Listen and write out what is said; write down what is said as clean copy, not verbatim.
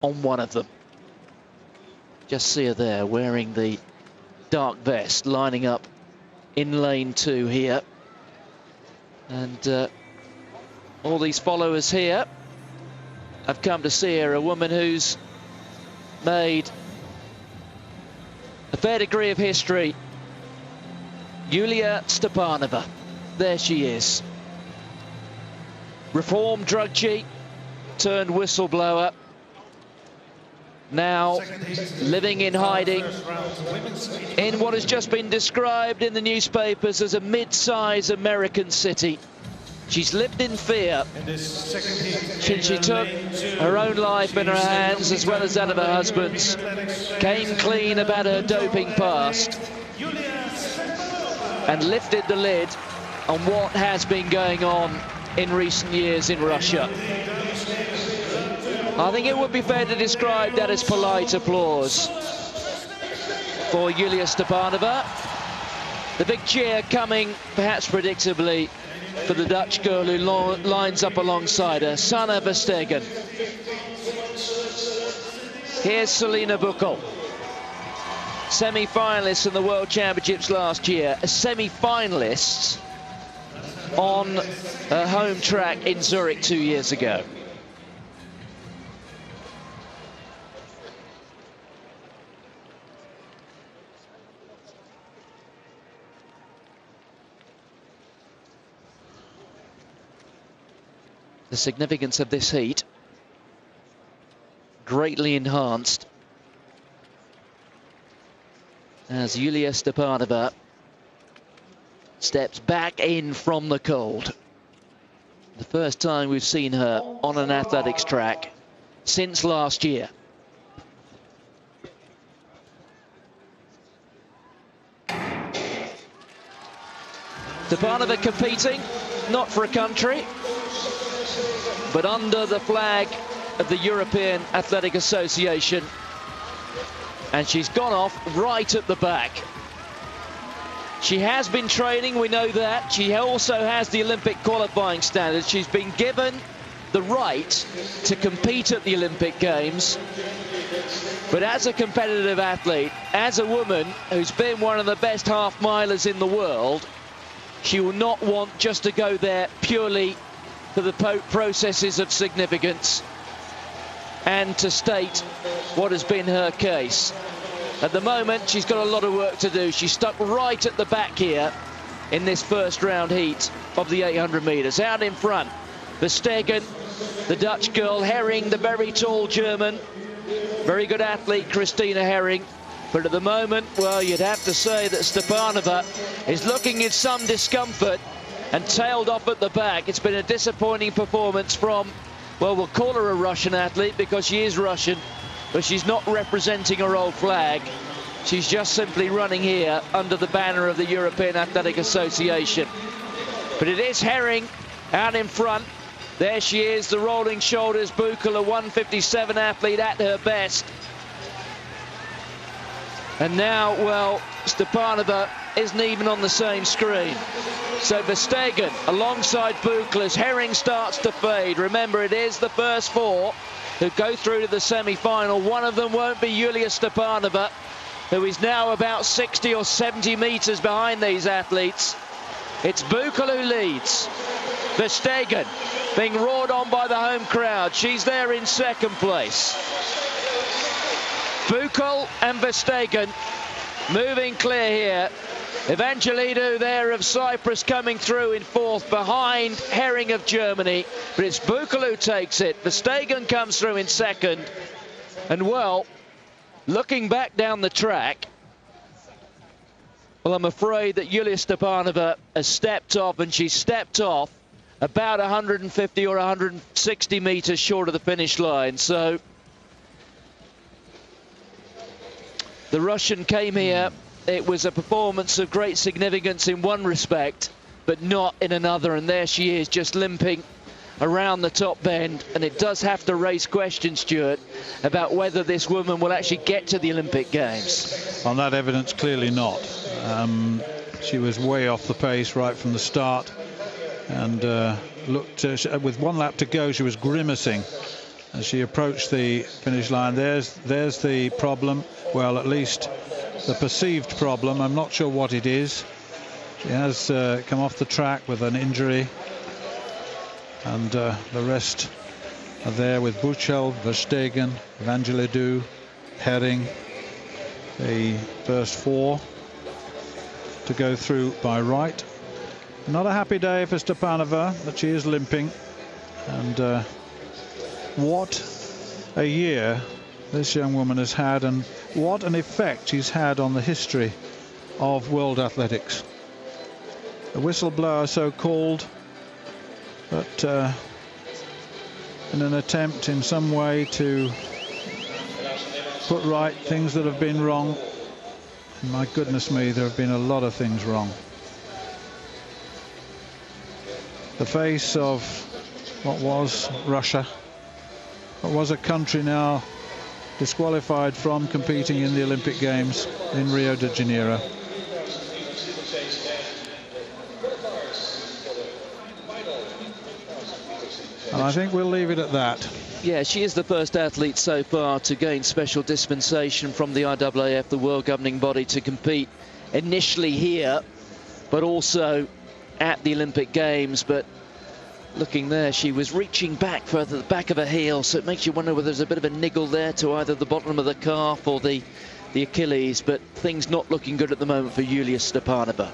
on one of them. Just see her there wearing the dark vest, lining up in lane 2 here. And all these followers here have come to see her, a woman who's made a fair degree of history. Yulia Stepanova, there she is. Reformed druggie turned whistleblower, now living in hiding in what has just been described in the newspapers as a mid-size American city. She's lived in fear since she took her own life in her hands, as well as that of her husband's, came clean about her doping past, and lifted the lid on what has been going on in recent years in Russia. I think it would be fair to describe that as polite applause for Yulia Stepanova. The big cheer coming, perhaps predictably, for the Dutch girl who lines up alongside her, Sanne Verstegen. Here's Selina Buckel, semi-finalists in the World Championships last year, a semi-finalist on her home track in Zurich 2 years ago. The significance of this heat greatly enhanced as Yulia Stepanova steps back in from the cold. The first time we've seen her on an athletics track since last year. Stepanova competing, not for a country, but under the flag of the European Athletic Association. And she's gone off right at the back. She has been training, we know that. She also has the Olympic qualifying standards. She's been given the right to compete at the Olympic Games. But as a competitive athlete, as a woman who's been one of the best half-milers in the world, she will not want just to go there purely for the processes of significance and to state what has been her case. At the moment, she's got a lot of work to do. She's stuck right at the back here in this first round heat of the 800 metres. Out in front, Verstegen, the Dutch girl, Herring, the very tall German, very good athlete, Christina Herring. But at the moment, well, you'd have to say that Stepanova is looking in some discomfort and tailed off at the back. It's been a disappointing performance from, well, we'll call her a Russian athlete because she is Russian, but she's not representing her old flag. She's just simply running here under the banner of the European Athletic Association. But it is Herring out in front. There she is, the rolling shoulders, Buckel, a 157 athlete at her best. And now, well, Stepanova isn't even on the same screen. So Verstegen alongside Buckel as Herring starts to fade. Remember, it is the first four who go through to the semi-final. One of them won't be Yulia Stepanova, who is now about 60 or 70 metres behind these athletes. It's Buckel who leads. Verstegen being roared on by the home crowd. She's there in second place. Buckel and Verstegen moving clear here. Evangelidou there of Cyprus coming through in fourth behind Herring of Germany. But it's Buckel who takes it. Verstegen comes through in second. And well, looking back down the track, well, I'm afraid that Yulia Stepanova has stepped off, and she's stepped off about 150 or 160 metres short of the finish line. So the Russian came here. It was a performance of great significance in one respect, but not in another. And there she is, just limping around the top bend. And it does have to raise questions, Stuart, about whether this woman will actually get to the Olympic Games. On that evidence, clearly not. She was way off the pace right from the start. And looked, with one lap to go, she was grimacing as she approached the finish line. There's the problem. Well, at least the perceived problem. I'm not sure what it is. She has come off the track with an injury, and the rest are there with Buchel, Verstegen, Evangelidou, Herring, the first 4 to go through by right. Not a happy day for Stepanova, but she is limping. And what a year this young woman has had, and what an effect she's had on the history of world athletics. The whistleblower, so called, but in an attempt in some way to put right things that have been wrong. And my goodness me, there have been a lot of things wrong. The face of what was Russia, what was a country now disqualified from competing in the Olympic Games in Rio de Janeiro. And I think we'll leave it at that. Yeah, she is the first athlete so far to gain special dispensation from the IAAF, the world governing body, to compete initially here, but also at the Olympic Games. But looking there, she was reaching back for the back of her heel, so it makes you wonder whether there's a bit of a niggle there to either the bottom of the calf or the Achilles. But things not looking good at the moment for Yulia Stepanova.